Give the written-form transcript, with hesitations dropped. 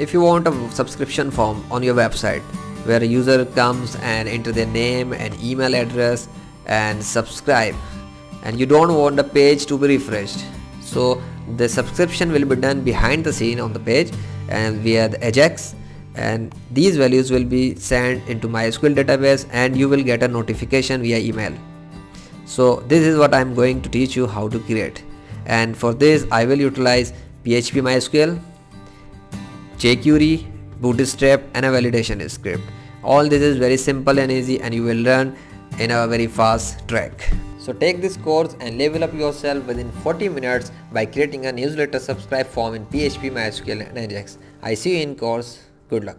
If you want a subscription form on your website where a user comes and enter their name and email address and subscribe, and you don't want the page to be refreshed, so the subscription will be done behind the scene on the page and via the Ajax, and these values will be sent into MySQL database and you will get a notification via email. So this is what I am going to teach you how to create, and for this I will utilize PHP MySQL, JQuery, Bootstrap and a validation script. All this is very simple and easy, and you will learn in a very fast track. So take this course and level up yourself within 40 minutes by creating a newsletter subscribe form in PHP, MySQL and Ajax. I see you in course. Good luck.